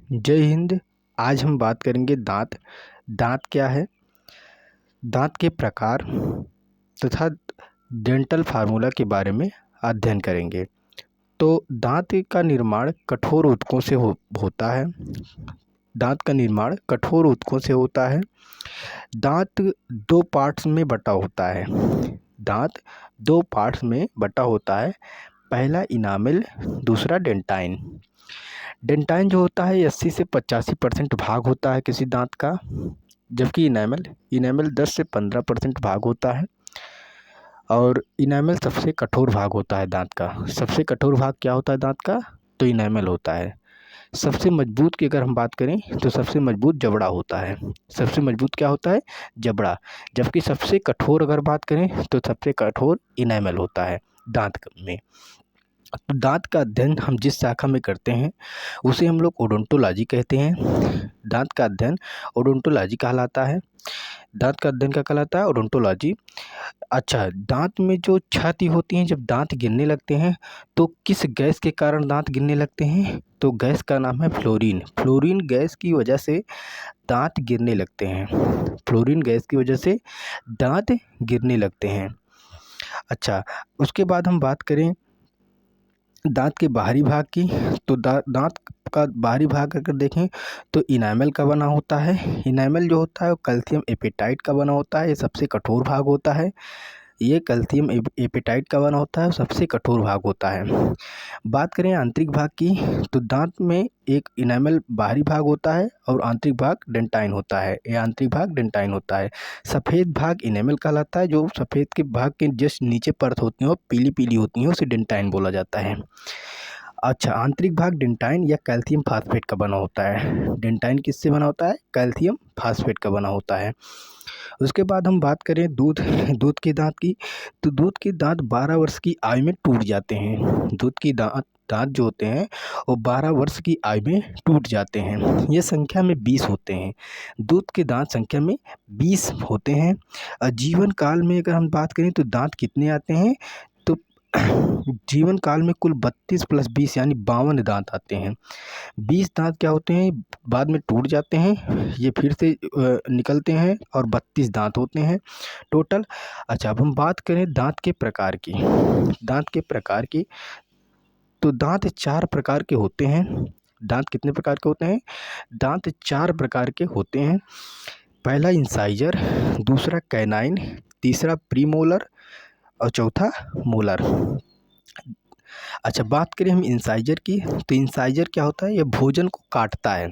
जय हिंद। आज हम बात करेंगे दांत। दांत क्या है, दांत के प्रकार तथा डेंटल फार्मूला के बारे में अध्ययन करेंगे। तो दांत का निर्माण कठोर ऊतकों से होता है। दांत का निर्माण कठोर ऊतकों से होता है। दांत दो पार्ट्स में बटा होता है। दांत दो पार्ट्स में बटा होता है। पहला इनामेल, दूसरा डेंटाइन। डेंटाइन जो होता है 80 से 85% भाग होता है किसी दांत का, जबकि इनेमल इनेमल 10 से 15% भाग होता है। और इनेमल सबसे कठोर भाग होता है दांत का। सबसे कठोर भाग क्या होता है दांत का? तो इनेमल होता है। सबसे मजबूत की अगर हम बात करें तो सबसे मजबूत जबड़ा होता है। सबसे मजबूत क्या होता है? जबड़ा। जबकि सबसे कठोर अगर बात करें तो सबसे कठोर इनेमल होता है दांत में। तो दांत का अध्ययन हम जिस शाखा में करते हैं उसे हम लोग ओडोंटोलॉजी कहते हैं। दांत का अध्ययन ओडोंटोलॉजी कहलाता है। दांत का अध्ययन क्या कहलाता है? ओडोंटोलॉजी। अच्छा, दांत में जो क्षति होती है जब दांत गिरने लगते हैं तो किस गैस के कारण दांत गिरने लगते हैं? तो गैस का नाम है फ्लोरीन। फ्लोरीन गैस की वजह से दांत गिरने लगते हैं। फ्लोरीन गैस की वजह से दांत गिरने लगते हैं। अच्छा, उसके बाद हम बात करें दांत के बाहरी भाग की। तो दांत का बाहरी भाग अगर देखें तो इनामल का बना होता है। इनामल जो होता है वो कैल्शियम एपेटाइट का बना होता है। ये सबसे कठोर भाग होता है। ये कैल्शियम एपेटाइट का बना होता है, सबसे कठोर भाग होता है। बात करें आंतरिक भाग की तो दांत में एक इनेमल बाहरी भाग होता है और आंतरिक भाग डेंटाइन होता है। ये आंतरिक भाग डेंटाइन होता है। सफ़ेद भाग इनेमल कहलाता है। जो सफ़ेद के भाग के जस्ट नीचे परत होती है वो पीली पीली होती है, उसे डेंटाइन बोला जाता है। अच्छा, आंतरिक भाग डेंटाइन या कैल्शियम फास्फेट का बना होता है। डेंटाइन किससे बना होता है? कैल्शियम फास्फेट का बना होता है। उसके बाद हम बात करें दूध के दांत की। तो दूध के दांत 12 वर्ष की आयु में टूट जाते हैं। दूध की दांत दांत जो होते हैं वो 12 वर्ष की आयु में टूट जाते हैं। ये संख्या में 20 होते हैं। दूध के दांत संख्या में 20 होते हैं। जीवन काल में अगर हम बात करें तो दांत कितने आते हैं? तो जीवन काल में कुल 32 + 20 यानी 52 दांत आते हैं। 20 दांत क्या होते हैं? बाद में टूट जाते हैं, ये फिर से निकलते हैं और 32 दांत होते हैं टोटल। अच्छा, अब हम बात करें दांत के प्रकार की। दांत के प्रकार की तो दांत 4 प्रकार के होते हैं। दांत कितने प्रकार के होते हैं? दांत 4 प्रकार के होते हैं। पहला इंसाइजर, दूसरा कैनाइन, तीसरा प्रीमोलर और चौथा मोलर। अच्छा, बात करें हम इंसाइजर की तो इंसाइजर क्या होता है? ये भोजन को काटता है।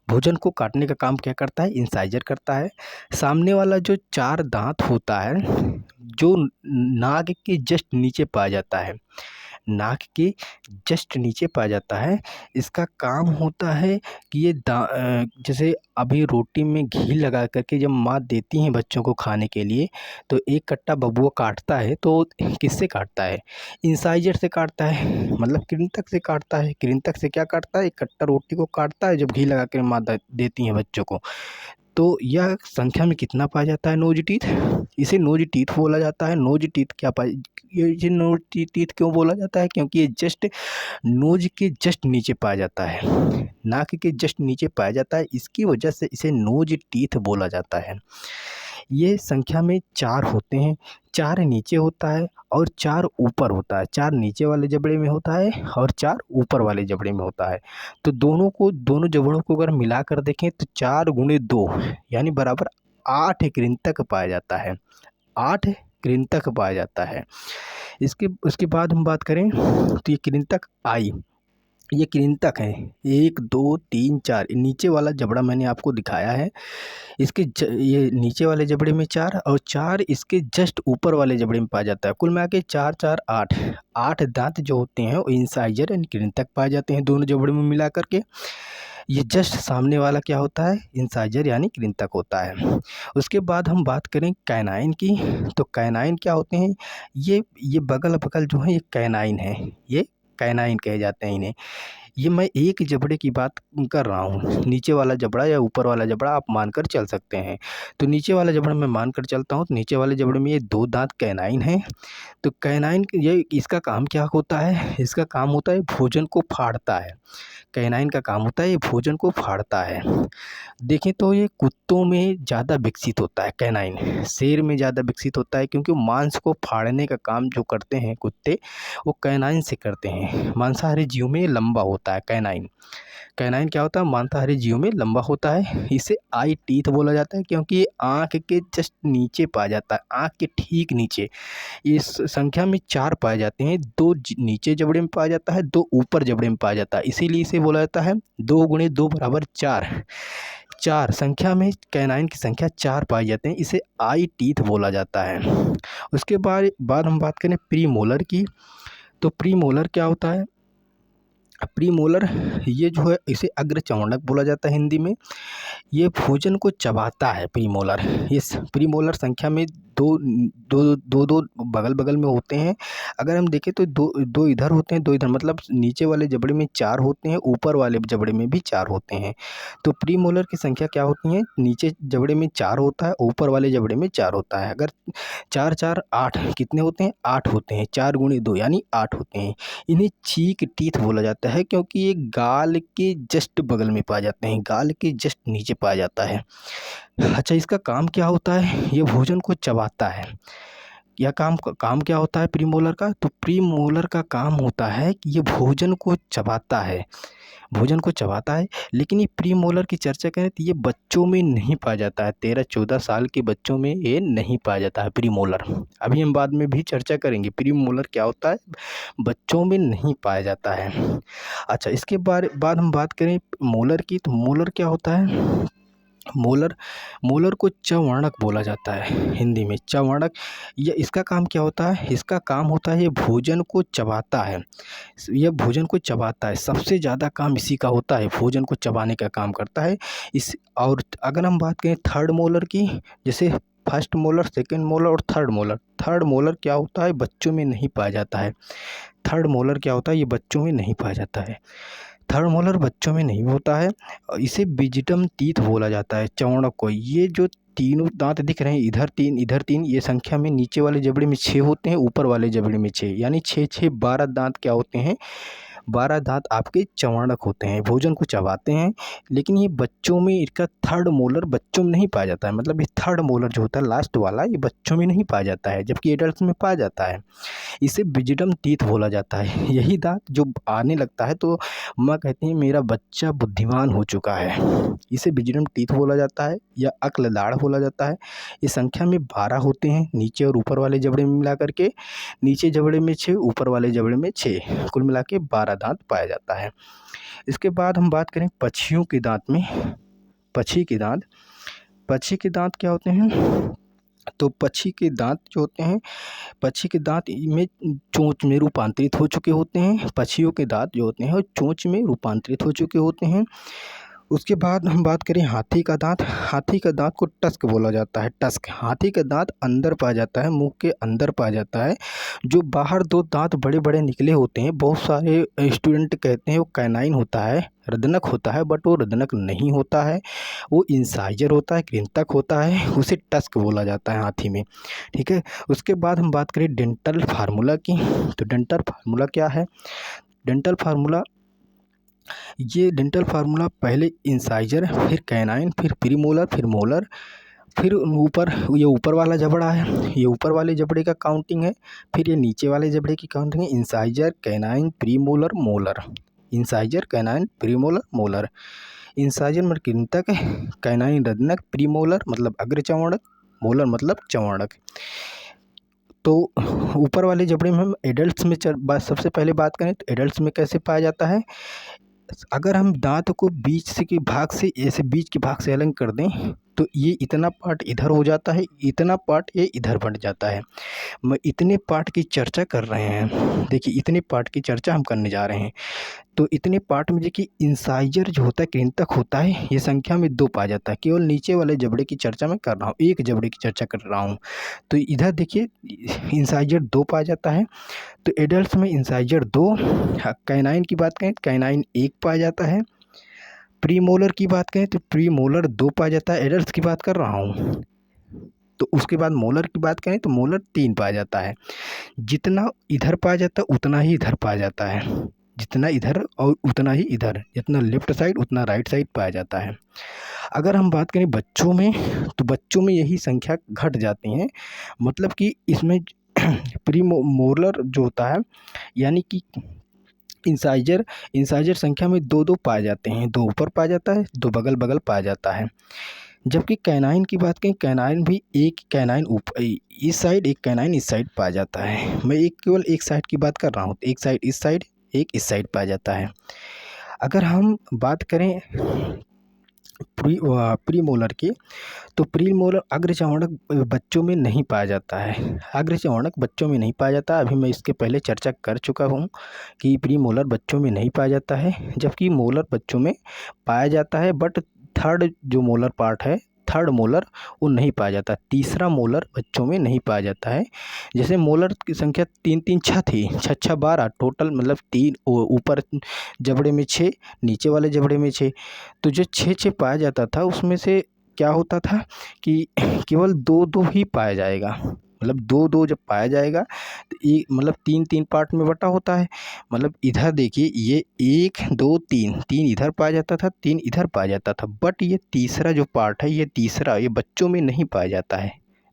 भोजन को काटने का काम क्या करता है? इंसाइजर करता है। सामने वाला जो 4 दांत होता है जो नाक के जस्ट नीचे पाया जाता है, नाक के जस्ट नीचे पाया जाता है, इसका काम होता है कि ये जैसे अभी रोटी में घी लगा करके जब माँ देती हैं बच्चों को खाने के लिए तो एक कट्टा बबुआ काटता है तो किससे काटता है? इंसाइजर से काटता है, मतलब कृंतक से काटता है। कृंतक से क्या काटता है? एक कट्टा रोटी को काटता है जब घी लगा कर माँ देती हैं बच्चों को। तो यह संख्या में कितना पाया जाता है? Nose teeth. इसे नोज टीथ बोला जाता है। नोज टीथ क्या पाए ये नोज टीथ क्यों बोला जाता है? क्योंकि ये जस्ट नोज के जस्ट नीचे पाया जाता है, नाक के जस्ट नीचे पाया जाता है, इसकी वजह से इसे नोज टीथ बोला जाता है। ये संख्या में 4 होते हैं। 4 नीचे होता है और 4 ऊपर होता है। 4 नीचे वाले जबड़े में होता है और 4 ऊपर वाले जबड़े में होता है। तो दोनों जबड़ों को अगर मिलाकर देखें तो 4 × 2 यानी बराबर 8 कृंतक पाया जाता है। 8 कृंतक पाया जाता है। उसके बाद हम बात करें तो ये कृंतक आई, ये कृंतक है 1 2 3 4। नीचे वाला जबड़ा मैंने आपको दिखाया है। ये नीचे वाले जबड़े में 4 और 4 इसके जस्ट ऊपर वाले जबड़े में पाया जाता है। कुल मिला के 4 4 8 8 दांत जो होते हैं वो इंसाइजर यानी कृंतक पाए जाते हैं दोनों जबड़े में मिला करके। ये जस्ट सामने वाला क्या होता है? इंसाइजर यानी कृंतक होता है। उसके बाद हम बात करें कैनाइन की। तो कैनाइन क्या होते हैं? ये बगल जो है ये कैनाइन है। ये कैनाइन कहे जाते हैं इन्हें। ये मैं एक जबड़े की बात कर रहा हूँ, नीचे वाला जबड़ा या ऊपर वाला जबड़ा आप मानकर चल सकते हैं। तो नीचे वाला जबड़ा मैं मानकर चलता हूँ, तो नीचे वाले जबड़े में ये 2 दाँत कैनाइन हैं। तो कैनाइन ये इसका काम क्या होता है? इसका काम होता है भोजन को फाड़ता है। कैनाइन का काम होता है ये भोजन को फाड़ता है। देखें तो ये कुत्तों में ज़्यादा विकसित होता है कैनाइन, शेर में ज़्यादा विकसित होता है, क्योंकि मांस को फाड़ने का काम जो करते हैं कुत्ते, वो कैनाइन से करते हैं। मांसाहारी जीव में ये लंबा होता है कैनाइन। कैनाइन क्या होता है? मांसाहारी जीव में लंबा होता है। इसे आई टीथ बोला जाता है, क्योंकि ये आँख के जस्ट नीचे पाया जाता है, आँख के ठीक नीचे। इस संख्या में 4 पाए जाते हैं, 2 नीचे जबड़े में पाया जाता है, 2 ऊपर जबड़े में पाया जाता है। इसीलिए इसे बोला जाता है 2 गुणे 2 बराबर 4। 4 संख्या में कैनाइन की संख्या 4 पाए जाते हैं, इसे आई टीथ बोला जाता है। उसके बाद हम बात करें प्रीमोलर की। तो प्रीमोलर क्या होता है? प्रीमोलर ये जो है इसे अग्रचौंडक बोला जाता है हिंदी में। ये भोजन को चबाता है प्रीमोलर। ये प्रीमोलर संख्या में दो बगल-बगल में होते हैं। अगर हम देखें तो दो इधर होते हैं, 2 इधर, मतलब नीचे वाले जबड़े में 4 होते हैं, ऊपर वाले जबड़े में भी 4 होते हैं। तो प्रीमोलर की संख्या क्या होती है? नीचे जबड़े में 4 होता है, ऊपर वाले जबड़े में 4 होता है। अगर 4 4 8 कितने होते हैं? 8 होते हैं। 4 गुणे 2 यानी 8 होते हैं। इन्हें चीक टीथ बोला जाता है, क्योंकि ये गाल के जस्ट बगल में पाए जाते हैं, गाल के जस्ट नीचे पाया जाता है। अच्छा, इसका काम क्या होता है? ये भोजन को चबाता है। यह काम क्या होता है प्रीमोलर का? तो प्रीमोलर का काम होता है कि ये भोजन को चबाता है, भोजन को चबाता है। लेकिन ये प्रीमोलर की चर्चा करें तो ये बच्चों में नहीं पाया जाता है, 13-14 साल के बच्चों में ये नहीं पाया जाता है प्रीमोलर। अभी हम बाद में भी चर्चा करेंगे प्रीमोलर क्या होता है, बच्चों में नहीं पाया जाता है। अच्छा, इसके बाद हम बात करें मोलर की। तो मोलर क्या होता है? मोलर को चवर्णक बोला जाता है हिंदी में, चवर्णक। ये इसका काम क्या होता है? इसका काम होता है ये भोजन को चबाता है, यह भोजन को चबाता है। सबसे ज़्यादा काम इसी का होता है, भोजन को चबाने का काम करता है इस। और अगर हम बात करें थर्ड मोलर की, जैसे फर्स्ट मोलर, सेकंड मोलर और थर्ड मोलर। थर्ड मोलर क्या होता है? बच्चों में नहीं पाया जाता है। थर्ड मोलर क्या होता है? ये बच्चों में नहीं पाया जाता है। थर्ड मोलर बच्चों में नहीं होता है। इसे विजिटम टीथ बोला जाता है, चौड़क को। ये जो तीनों दांत दिख रहे हैं, इधर 3 इधर 3, ये संख्या में नीचे वाले जबड़े में 6 होते हैं, ऊपर वाले जबड़े में 6, यानी 6 6 12 दांत क्या होते हैं? 12 दांत आपके चौड़क होते हैं, भोजन को चबाते हैं। लेकिन ये बच्चों में इसका थर्ड मोलर बच्चों में नहीं पाया जाता है, मतलब ये थर्ड मोलर जो होता है लास्ट वाला, ये बच्चों में नहीं पाया जाता है, जबकि एडल्ट्स में पाया जाता है। इसे विजिडम टीथ बोला जाता है। यही दांत जो आने लगता है तो माँ कहती हैं मेरा बच्चा बुद्धिमान हो चुका है, इसे विजिडम टीथ बोला जाता है या अक्ल दाढ़ बोला जाता है। इस संख्या में 12 होते हैं, नीचे और ऊपर वाले जबड़े में मिला करके। नीचे जबड़े में 6, ऊपर वाले जबड़े में 6, कुल मिला के 12 दांत पाया जाता है। इसके बाद हम बात करें पक्षियों के दांत में। पक्षी के दांत, पक्षी के दांत क्या होते हैं? तो पक्षी के दांत जो होते हैं, पक्षी के दांत में चोंच में रूपांतरित हो चुके होते हैं। पक्षियों के दांत जो होते हैं वो चोंच में रूपांतरित हो चुके होते हैं। उसके बाद हम बात करें हाथी का दांत। हाथी का दांत को टस्क बोला जाता है, टस्क। हाथी का दांत अंदर पाया जाता है, मुंह के अंदर पाया जाता है। जो बाहर 2 दांत बड़े बड़े निकले होते हैं, बहुत सारे स्टूडेंट कहते हैं वो कैनाइन होता है, रदनक होता है, बट वो रदनक नहीं होता है, वो इंसाइजर होता है, कृंतक होता है, उसे टस्क बोला जाता है हाथी में। ठीक है। उसके बाद हम बात करें डेंटल फार्मूला की। तो डेंटल फार्मूला क्या है? डेंटल फार्मूला, ये डेंटल फार्मूला पहले इंसाइजर, फिर कैनाइन, फिर प्रीमोलर, फिर मोलर, फिर ऊपर, ये ऊपर वाला जबड़ा है, ये ऊपर वाले जबड़े का काउंटिंग है। फिर ये नीचे वाले जबड़े की काउंटिंग है, incisor, canine, premolar, molar. Incisor, canine, premolar, molar. Incisor मतलब कृंतक, कैनाइन रदनक, प्रीमोलर मतलब अग्रचौड़क, मोलर मतलब चौड़क। तो ऊपर वाले जबड़े में हम एडल्ट्स में सबसे पहले बात करें तो एडल्ट्स में कैसे पाया जाता है? अगर हम दांत को बीच के भाग से, ऐसे बीच के भाग से अलग कर दें तो ये इतना पार्ट इधर हो जाता है, इतना पार्ट ये इधर बढ़ जाता है। मैं इतने पार्ट की चर्चा कर रहे हैं, देखिए इतने पार्ट की चर्चा हम करने जा रहे हैं। तो इतने पार्ट में देखिए इंसाइजर जो होता है कृंतक होता है, ये संख्या में 2 पाया जाता है। केवल नीचे वाले जबड़े की चर्चा मैं कर रहा हूँ, एक जबड़े की चर्चा कर रहा हूँ। तो इधर देखिए इंसाइजर 2 पाया जाता है। तो एडल्ट में इंसाइजर 2, कैनाइन की बात करें कैनाइन 1 पाया जाता है। प्री मोलर की बात करें तो प्री मोलर 2 पाया जाता है, एडल्ट की बात कर रहा हूँ। तो उसके बाद मोलर की बात करें तो मोलर 3 पाया जाता है। जितना इधर पाया जाता है उतना ही इधर पाया जाता है, जितना इधर और उतना ही इधर, जितना लेफ्ट साइड उतना राइट साइड पाया जाता है। अगर हम बात करें बच्चों में, तो बच्चों में यही संख्या घट जाती हैं, मतलब कि इसमें प्री मोलर जो होता है, यानी कि इंसाइजर संख्या में 2-2 पाए जाते हैं, 2 ऊपर पाया जाता है, 2 बगल-बगल पाया जाता है। जबकि कैनाइन की बात करें, कैनाइन भी एक कैनाइन इस साइड, एक कैनाइन इस साइड पाया जाता है। मैं केवल एक साइड की बात कर रहा हूँ, एक साइड इस साइड, एक इस साइड पाया जाता है। अगर हम बात करें प्री मोलर की, तो प्री मोलर अग्रचर्वणक बच्चों में नहीं पाया जाता है, अग्रचर्वणक बच्चों में नहीं पाया जाता। अभी मैं इसके पहले चर्चा कर चुका हूँ कि प्री मोलर बच्चों में नहीं पाया जाता है, जबकि मोलर बच्चों में पाया जाता है। बट थर्ड जो मोलर पार्ट है, थर्ड मोलर, वो नहीं पाया जाता। तीसरा मोलर बच्चों में नहीं पाया जाता है। जैसे मोलर की संख्या 3-3 6 थी, 6-6 12 टोटल, मतलब 3 ऊपर जबड़े में 6, नीचे वाले जबड़े में 6। तो जो 6-6 पाया जाता था उसमें से क्या होता था कि केवल 2-2 ही पाया जाएगा, मतलब 2-2 जब पाया जाएगा तो ये मतलब 3-3 पार्ट में बटा होता है। मतलब इधर देखिए ये 1 2 3, 3 इधर पाया जाता था, 3 इधर पाया जाता था। बट ये तीसरा जो पार्ट है, ये तीसरा ये बच्चों में नहीं पाया जाता है।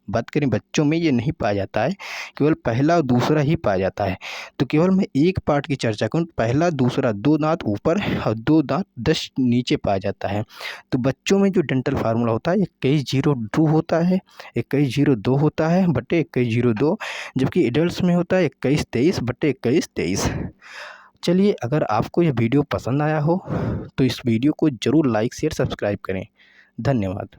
बात करें बच्चों में ये नहीं पाया जाता है, केवल पहला और दूसरा ही पाया जाता है। तो केवल मैं एक पार्ट की चर्चा करूँ, पहला दूसरा 2 दांत ऊपर और 2 दांत 10 नीचे पाया जाता है। तो बच्चों में जो डेंटल फार्मूला होता है 2102 होता है, 2102 होता है बटे 2102, जबकि एडल्ट्स में होता है 2123 बटे 2123। चलिए, अगर आपको यह वीडियो पसंद आया हो तो इस वीडियो को ज़रूर लाइक शेयर सब्सक्राइब करें। धन्यवाद।